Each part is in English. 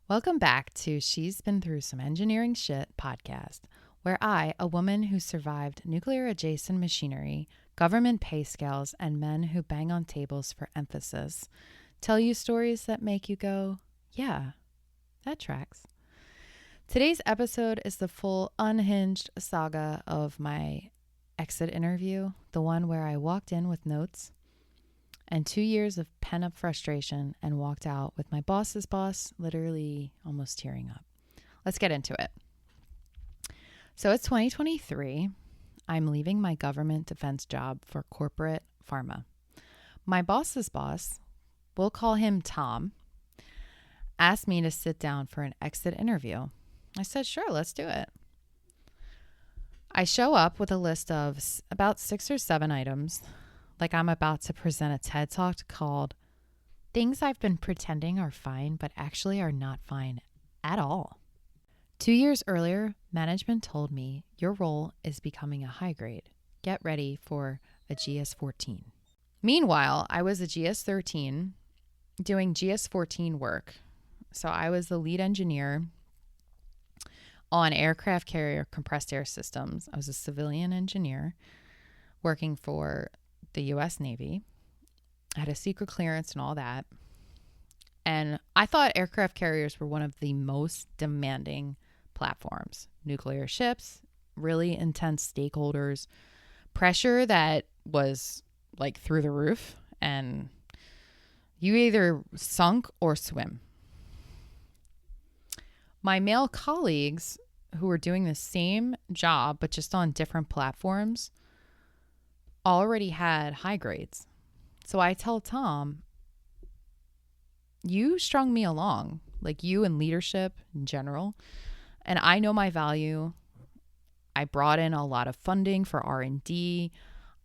Welcome back to She's Been Through Some Engineering Shit podcast, where I, a woman who survived nuclear-adjacent machinery, government pay scales, and men who bang on tables for emphasis, tell you stories that make you go, yeah, that tracks. Today's episode is the full unhinged saga of my exit interview, the one where I walked in with notes and 2 years of pent-up frustration and walked out with my boss's boss literally almost tearing up. Let's get into it. So it's 2023. I'm leaving my government defense job for corporate pharma. My boss's boss, we'll call him Tom, asked me to sit down for an exit interview. I said, sure, let's do it. I show up with a list of about 6 or 7 items, like I'm about to present a TED Talk called Things I've Been Pretending Are Fine, but Actually Are Not Fine at All. 2 years earlier, management told me, your role is becoming a high grade. Get ready for a GS-14. Meanwhile, I was a GS-13 doing GS-14 work. So I was the lead engineer on aircraft carrier compressed air systems. I was a civilian engineer working for the U.S. Navy. I had a secret clearance and all that. And I thought aircraft carriers were one of the most demanding platforms. Nuclear ships, really intense stakeholders, pressure that was like through the roof, and you either sunk or swim. My male colleagues who were doing the same job but just on different platforms already had high grades. So I tell Tom, you strung me along, like you and leadership in general, and I know my value. I brought in a lot of funding for R&D.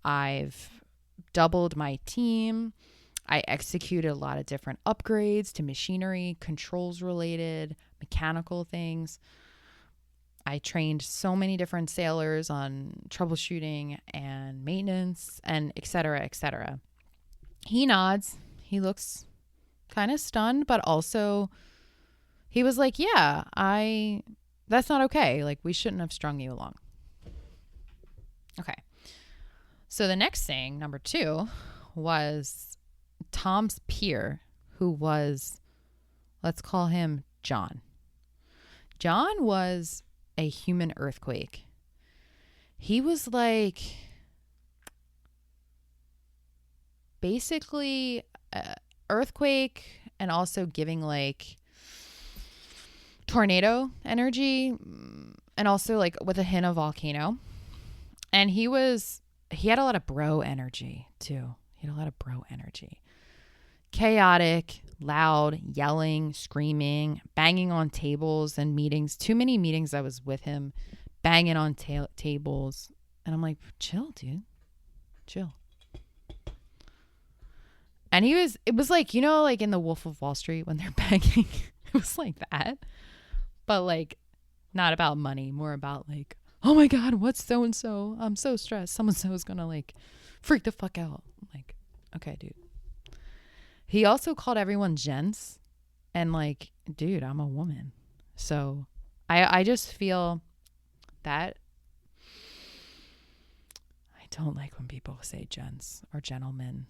I've doubled my team. I executed a lot of different upgrades to machinery, controls related, mechanical things. I trained so many different sailors on troubleshooting and maintenance and et cetera, et cetera. He nods. He looks kind of stunned, but also he was like, yeah, that's not okay. Like, we shouldn't have strung you along. Okay. So the next thing, number 2, was Tom's peer, who was, let's call him John. John was a human earthquake. He was like basically earthquake and also giving like tornado energy and also like with a hint of volcano. And he had a lot of bro energy too. He had a lot of bro energy. Chaotic, loud, yelling, screaming, banging on tables and meetings. Too many meetings I was with him, banging on tables. And I'm like, chill, dude. Chill. And it was like, you know, like in The Wolf of Wall Street when they're banging. It was like that. But like, not about money, more about like, oh my God, what's so-and-so? I'm so stressed. So-and-so is going to like freak the fuck out. I'm like, okay, dude. He also called everyone gents, and like, dude, I'm a woman. So I just feel that I don't like when people say gents or gentlemen.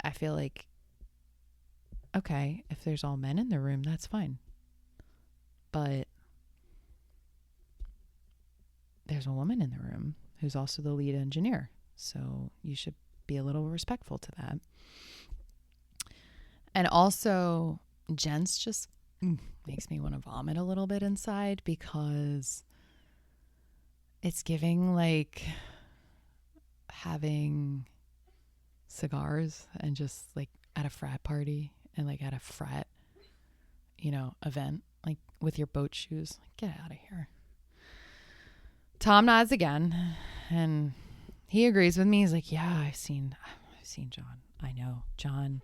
I feel like, okay, if there's all men in the room, that's fine. But there's a woman in the room who's also the lead engineer. So you should be a little respectful to that. And also, gents just makes me want to vomit a little bit inside because it's giving like having cigars and just like at a frat party and like at a frat, event, like with your boat shoes. Like, get out of here. Tom nods again and he agrees with me. He's like, yeah, I've seen John. I know John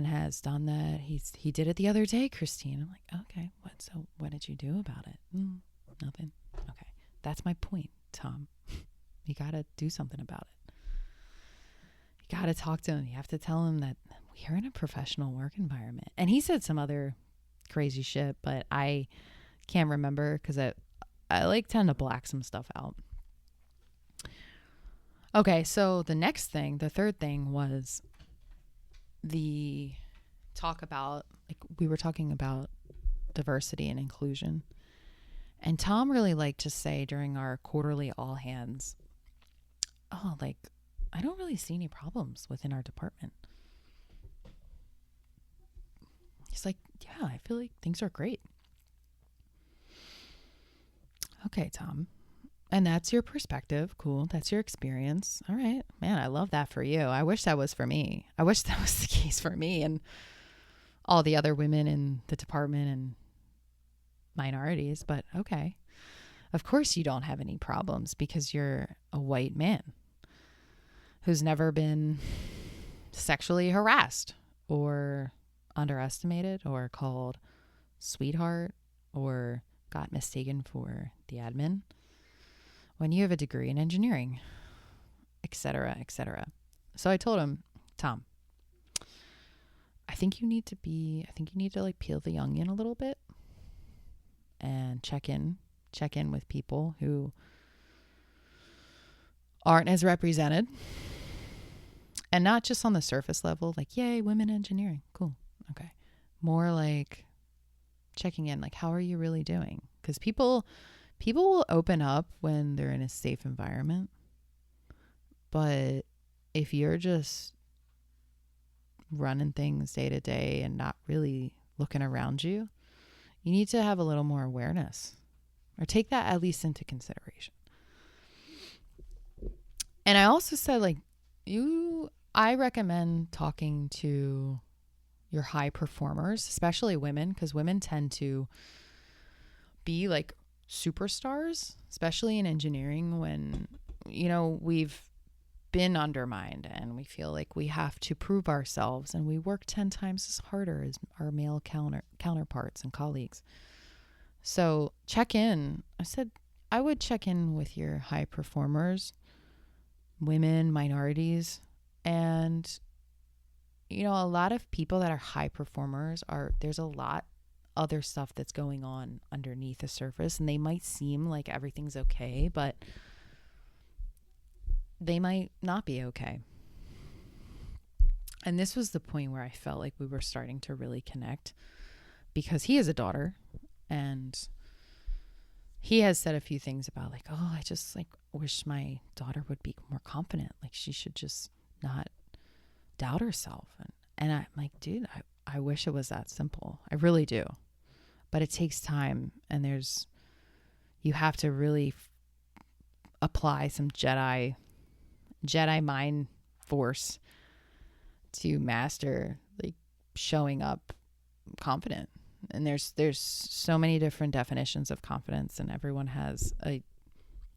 has done that. He did it the other day, Christine. I'm like, okay, what did you do about it? Nothing. Okay. That's my point, Tom. You got to do something about it. You got to talk to him. You have to tell him that you're in a professional work environment. And he said some other crazy shit, but I can't remember because I like tend to black some stuff out. Okay, so the third thing was the talk about, like, we were talking about diversity and inclusion. And Tom really liked to say during our quarterly all hands, oh, like, I don't really see any problems within our department. He's like, yeah, I feel like things are great. Okay, Tom. And that's your perspective. Cool. That's your experience. All right. Man, I love that for you. I wish that was for me. I wish that was the case for me and all the other women in the department and minorities. But okay. Of course you don't have any problems because you're a white man who's never been sexually harassed or underestimated or called sweetheart or got mistaken for the admin when you have a degree in engineering, etc., etc. So I told him, Tom, I think you need to like peel the onion a little bit and check in with people who aren't as represented, and not just on the surface level, like, yay, women engineering. Cool. Okay. More like checking in, like, how are you really doing? Because people will open up when they're in a safe environment. But if you're just running things day to day and not really looking around you, you need to have a little more awareness or take that at least into consideration. And I also said, like, I recommend talking to your high performers, especially women, because women tend to be like superstars, especially in engineering, when, you know, we've been undermined and we feel like we have to prove ourselves and we work 10 times as harder as our male counterparts and colleagues. So check in. I said I would check in with your high performers, women, minorities, and, you know, a lot of people that are high performers there's a lot other stuff that's going on underneath the surface, and they might seem like everything's okay, but they might not be okay. And this was the point where I felt like we were starting to really connect, because he has a daughter and he has said a few things about, like, oh, I just like wish my daughter would be more confident. Like, she should just not doubt herself. And I'm like, dude, I wish it was that simple. I really do. But it takes time, and you have to really apply some Jedi mind force to master, like, showing up confident. And there's so many different definitions of confidence, and everyone has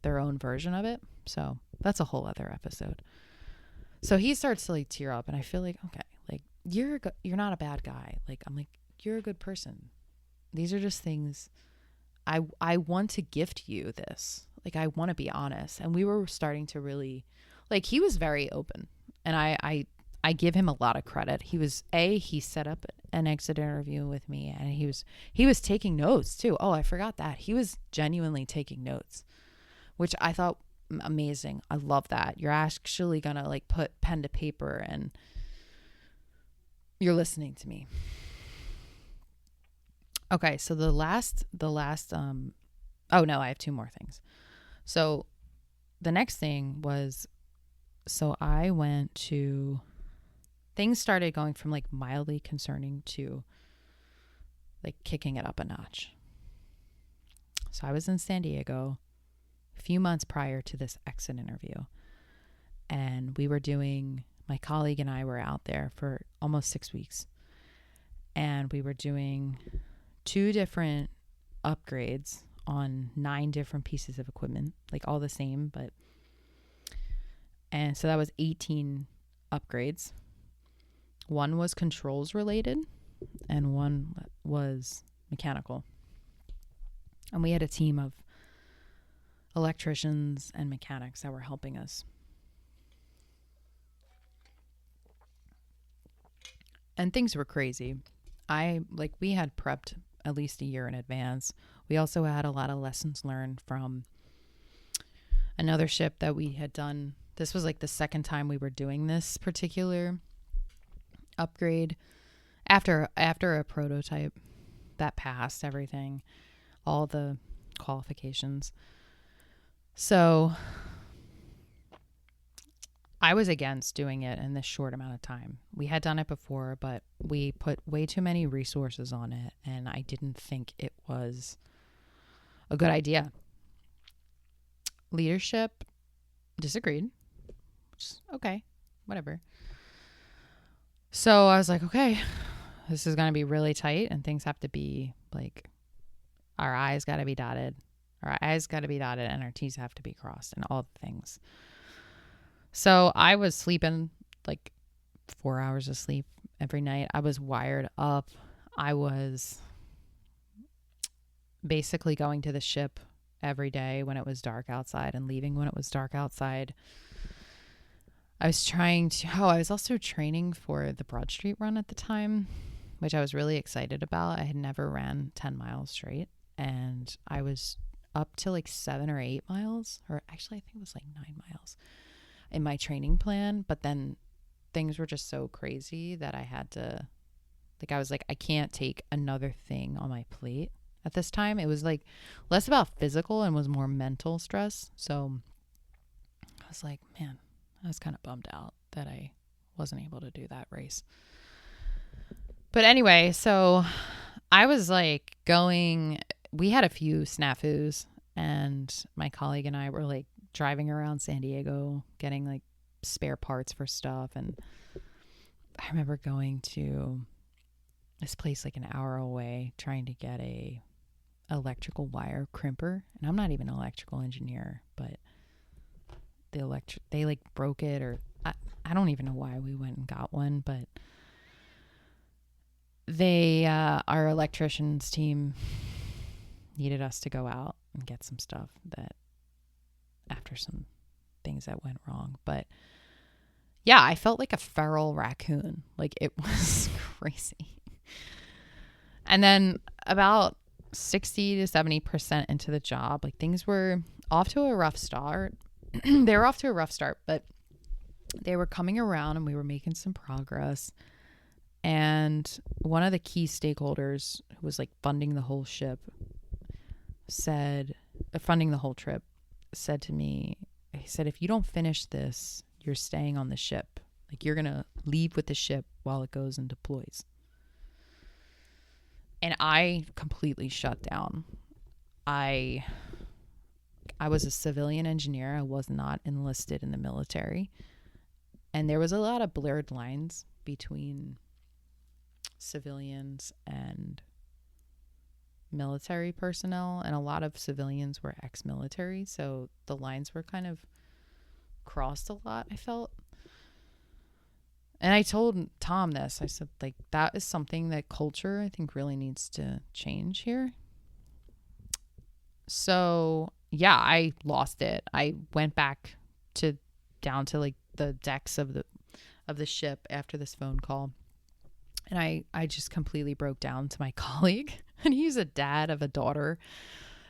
their own version of it. So that's a whole other episode. So he starts to, like, tear up, and I feel like, okay, like, you're not a bad guy. Like, I'm like, you're a good person. These are just things I want to gift you this. Like, I want to be honest. And we were starting to really, like, he was very open, and I give him a lot of credit. He set up an exit interview with me, and he was taking notes too. Oh, I forgot that. He was genuinely taking notes, which I thought amazing. I love that. You're actually going to, like, put pen to paper and you're listening to me. Okay, so the last oh no, I have two more things. So the next thing was, so I went to, things started going from, like, mildly concerning to, like, kicking it up a notch. So I was in San Diego a few months prior to this exit interview, and my colleague and I were out there for almost 6 weeks, and we were doing 2 different upgrades on 9 different pieces of equipment, like, all the same, and so that was 18 upgrades. One was controls related and one was mechanical. And we had a team of electricians and mechanics that were helping us. And things were crazy. We had prepped at least a year in advance. We also had a lot of lessons learned from another ship that we had done. This was like the second time we were doing this particular upgrade after a prototype that passed everything, all the qualifications. So I was against doing it in this short amount of time. We had done it before, but we put way too many resources on it, and I didn't think it was a good idea. Leadership disagreed. Which is okay, whatever. So I was like, okay, this is going to be really tight, and things have to be like, our I's got to be dotted. Our I's got to be dotted, and our T's have to be crossed, and all the things. So I was sleeping like 4 hours of sleep every night. I was wired up. I was basically going to the ship every day when it was dark outside and leaving when it was dark outside. I was also training for the Broad Street run at the time, which I was really excited about. I had never ran 10 miles straight, and I was up to like 7 or 8 miles, or actually I think it was like 9 miles in my training plan. But then things were just so crazy that I had to, I was like, I can't take another thing on my plate at this time. It was like less about physical and was more mental stress. So I was like, man, I was kind of bummed out that I wasn't able to do that race. But anyway, so I was like we had a few snafus, and my colleague and I were like driving around San Diego getting like spare parts for stuff. And I remember going to this place like an hour away trying to get a electrical wire crimper. And I'm not even an electrical engineer, but they like broke it, or I don't even know why we went and got one, but our electricians team needed us to go out and get some stuff that after some things that went wrong. But yeah, I felt like a feral raccoon. Like, it was crazy. And then about 60 to 70% into the job, like, things were off to a rough start. They were off to a rough start, but they were coming around and we were making some progress. And one of the key stakeholders who was like funding the whole ship funding the whole trip, said to me, he said, if you don't finish this, you're staying on the ship. Like, you're going to leave with the ship while it goes and deploys. And I completely shut down. I was a civilian engineer. I was not enlisted in the military. And there was a lot of blurred lines between civilians and military personnel. And a lot of civilians were ex-military. So the lines were kind of crossed a lot, I felt. And I told Tom this. I said, like, that is something that culture, I think, really needs to change here. So yeah, I lost it. I went back down to like the decks of the ship after this phone call. And I just completely broke down to my colleague. And he's a dad of a daughter.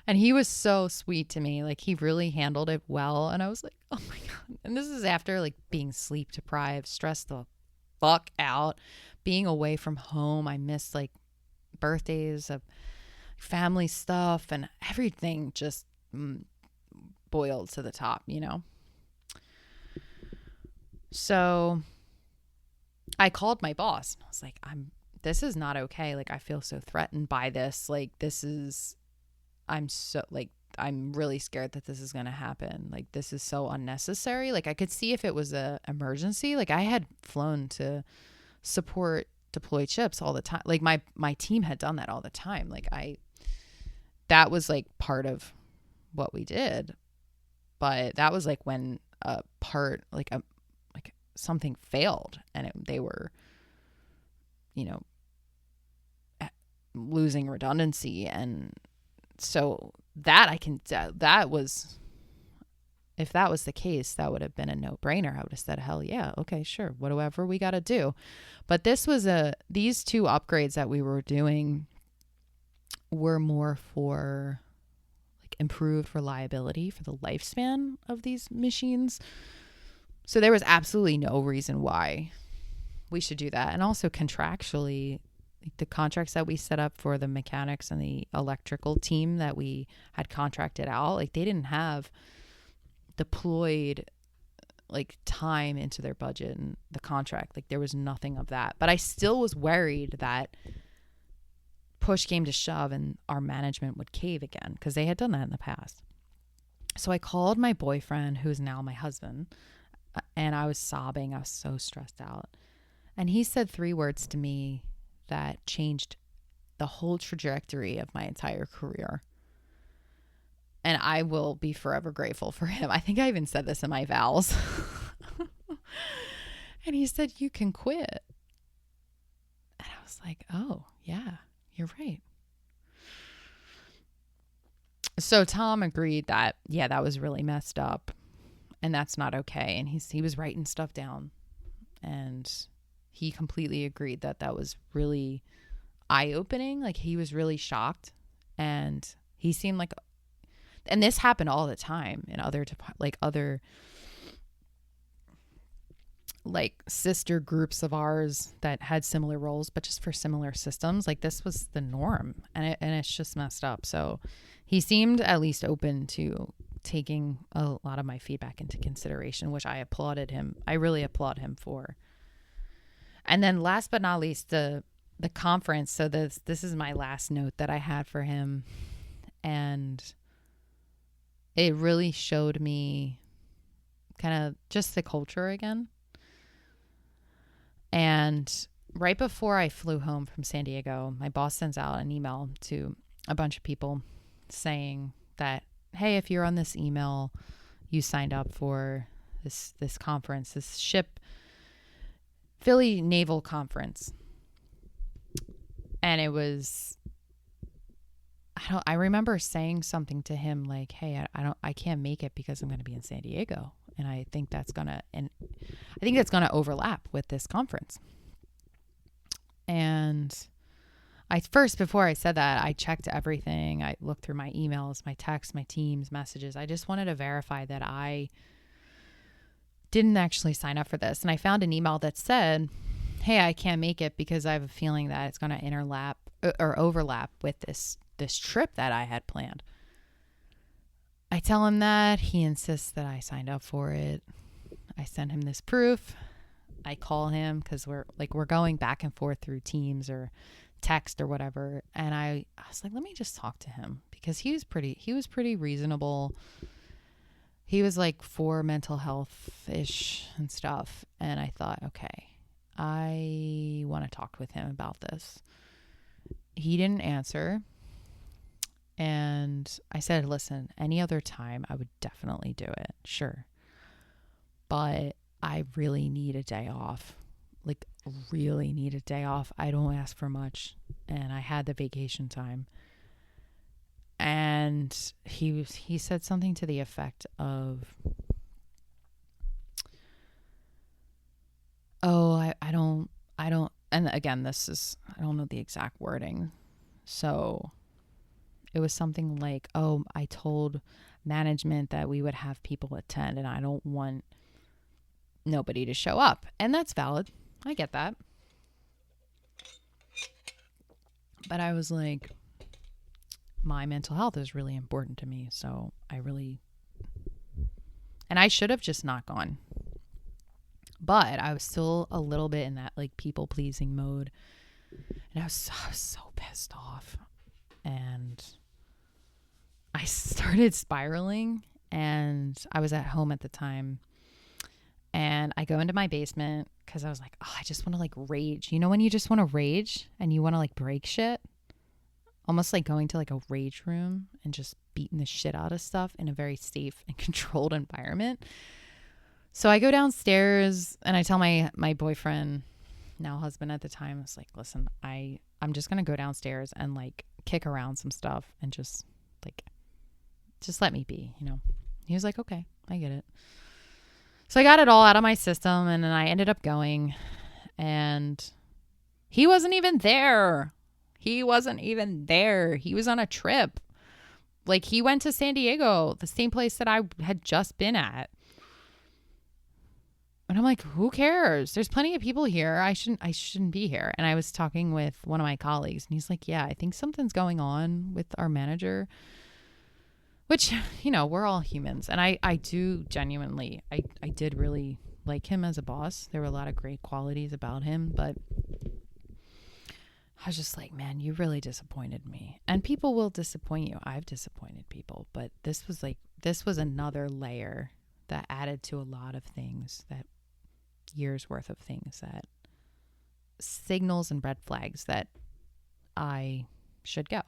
And he was so sweet to me. Like, he really handled it well. And I was like, oh my God. And this is after like being sleep deprived, stressed the fuck out, being away from home. I missed like birthdays of family stuff, and everything just boiled to the top, you know? So I called my boss. I was like, this is not okay. Like, I feel so threatened by this. Like, I'm really scared that this is going to happen. Like, this is so unnecessary. Like, I could see if it was a emergency. Like, I had flown to support deployed ships all the time. Like, my team had done that all the time. Like, that was like part of what we did. But that was like when something failed, and they were, you know, losing redundancy. And so that was if that was the case, that would have been a no-brainer. I would have said, hell yeah, okay, sure, whatever we got to do. But these two upgrades that we were doing were more for like improved reliability for the lifespan of these machines. So there was absolutely no reason why we should do that. And also contractually, the contracts that we set up for the mechanics and the electrical team that we had contracted out, like they didn't have deployed like time into their budget and the contract. Like there was nothing of that. But I still was worried that push came to shove and our management would cave again, because they had done that in the past. So I called my boyfriend, who's now my husband, and I was sobbing. I was so stressed out. And he said 3 words to me that changed the whole trajectory of my entire career. And I will be forever grateful for him. I think I even said this in my vows. And he said, you can quit. And I was like, oh, yeah, you're right. So Tom agreed that, yeah, that was really messed up and that's not okay. And he was writing stuff down, and he completely agreed that that was really eye-opening. Like he was really shocked, and he seemed like, and this happened all the time in other sister groups of ours that had similar roles, but just for similar systems. Like this was the norm, and it's just messed up. So he seemed at least open to taking a lot of my feedback into consideration, which I applauded him. I really applaud him for. And then last but not least, the conference. So this is my last note that I had for him. And it really showed me kind of just the culture again. And right before I flew home from San Diego, my boss sends out an email to a bunch of people saying that, hey, if you're on this email, you signed up for this conference, this Philly Naval Conference. And it was, I remember saying something to him like, hey, I can't make it because I'm going to be in San Diego. And I think that's going to overlap with this conference. And before I said that, I checked everything. I looked through my emails, my texts, my Teams messages. I just wanted to verify that I didn't actually sign up for this. And I found an email that said, hey, I can't make it because I have a feeling that it's going to overlap with this trip that I had planned. I tell him that. He insists that I signed up for it. I send him this proof. I call him because we're going back and forth through Teams or text or whatever. And I was like, let me just talk to him, because he was pretty reasonable. He was like for mental health-ish and stuff. And I thought, okay, I want to talk with him about this. He didn't answer. And I said, listen, any other time I would definitely do it. Sure. But I really need a day off. Like really need a day off. I don't ask for much. And I had the vacation time. And he said something to the effect of, oh, I don't, and again, I don't know the exact wording. So it was something like, oh, I told management that we would have people attend and I don't want nobody to show up. And that's valid. I get that. But I was like, my mental health is really important to me. So and I should have just not gone. But I was still a little bit in that like people pleasing mode. And I was so pissed off. And I started spiraling, and I was at home at the time. And I go into my basement because I was like, oh, I just want to like rage. You know when you just want to rage and you want to like break shit? Almost like going to like a rage room and just beating the shit out of stuff in a very safe and controlled environment. So I go downstairs and I tell my boyfriend, now husband at the time, I was like, listen, I'm just going to go downstairs and like kick around some stuff and just let me be, you know? He was like, okay. I get it. So I got it all out of my system, and then I ended up going, and he wasn't even there. He wasn't even there. He was on a trip. Like, he went to San Diego, the same place that I had just been at. And I'm like, who cares? There's plenty of people here. I shouldn't be here. And I was talking with one of my colleagues, and he's like, yeah, I think something's going on with our manager. Which, we're all humans. And I do genuinely, I did really like him as a boss. There were a lot of great qualities about him, but I was just like, man, you really disappointed me. And people will disappoint you. I've disappointed people, but this was another layer that added to a lot of things, that years worth of things, that signals and red flags that I should go.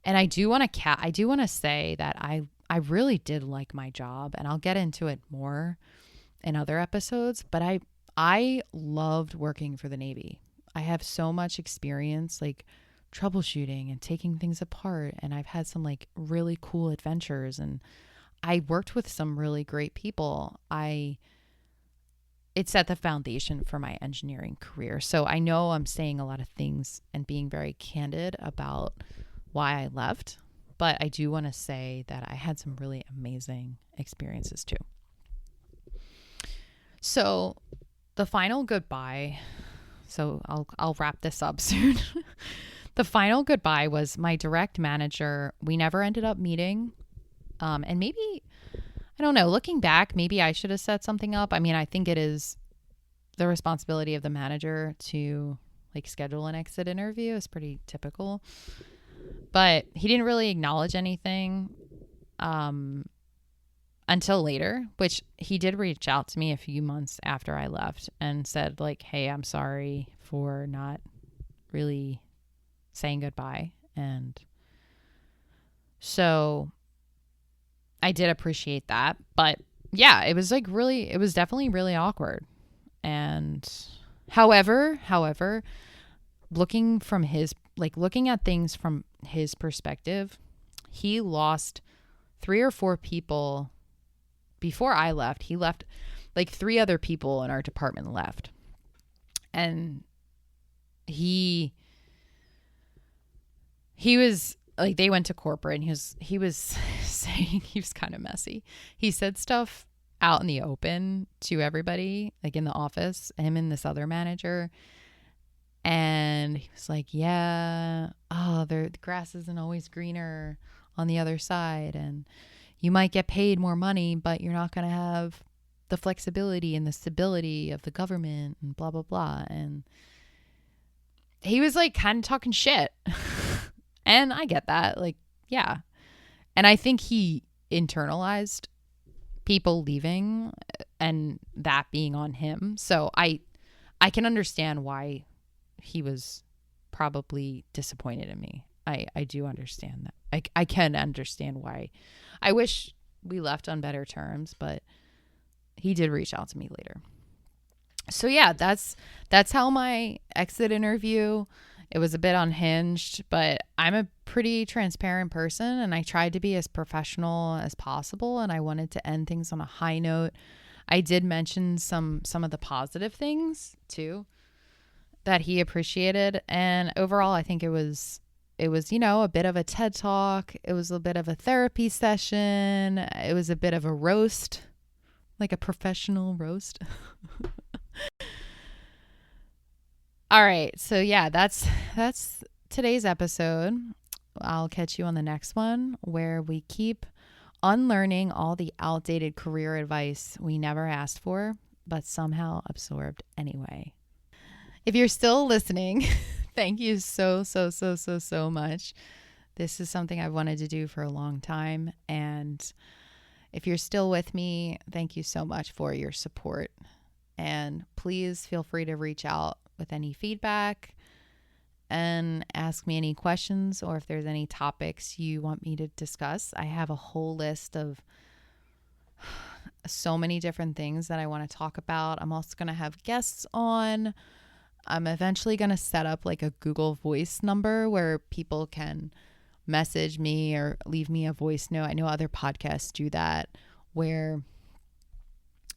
And I do want to say that I really did like my job, and I'll get into it more in other episodes, but I loved working for the Navy. I have so much experience, like, troubleshooting and taking things apart, and I've had some like really cool adventures, and I worked with some really great people. It set the foundation for my engineering career. So I know I'm saying a lot of things and being very candid about why I left, but I do want to say that I had some really amazing experiences too. So the final goodbye, so I'll wrap this up soon. The final goodbye was my direct manager. We never ended up meeting. And maybe, I don't know, looking back, maybe I should have set something up. I mean, I think it is the responsibility of the manager to like schedule an exit interview. It's pretty typical. But he didn't really acknowledge anything until later, which he did reach out to me a few months after I left and said like, hey, I'm sorry for not really saying goodbye. And so I did appreciate that. But yeah, it was definitely really awkward. And however, looking at things from his perspective, he lost 3 or 4 people before I left. He left, like 3 other people in our department left. And he was like, they went to corporate, and he was saying, he was kind of messy. He said stuff out in the open to everybody, like in the office, him and this other manager. And he was like, yeah, the grass isn't always greener on the other side. And you might get paid more money, but you're not going to have the flexibility and the stability of the government and blah, blah, blah. And he was like kind of talking shit. And I get that. Like, yeah. And I think he internalized people leaving and that being on him. So I can understand why he was probably disappointed in me. I do understand that. I can understand why. I wish we left on better terms, but he did reach out to me later. So yeah, that's how my exit interview. It was a bit unhinged, but I'm a pretty transparent person, and I tried to be as professional as possible, and I wanted to end things on a high note. I did mention some of the positive things too that he appreciated, and overall I think it was a bit of a TED Talk. It was a bit of a therapy session. It was a bit of a roast, like a professional roast. All right. So yeah, that's today's episode. I'll catch you on the next one, where we keep unlearning all the outdated career advice we never asked for, but somehow absorbed anyway. If you're still listening, thank you so much. This is something I've wanted to do for a long time. And if you're still with me, thank you so much for your support. And please feel free to reach out with any feedback and ask me any questions, or if there's any topics you want me to discuss. I have a whole list of so many different things that I want to talk about. I'm also going to have guests on. I'm eventually going to set up like a Google Voice number where people can message me or leave me a voice note. I know other podcasts do that. where,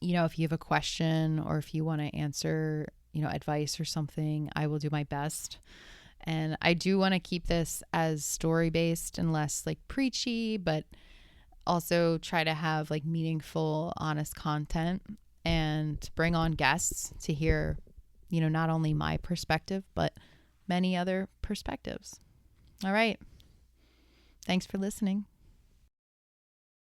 if you have a question or if you want to answer, advice or something, I will do my best. And I do want to keep this as story-based and less like preachy, but also try to have like meaningful, honest content and bring on guests to hear, not only my perspective, but many other perspectives. All right. Thanks for listening.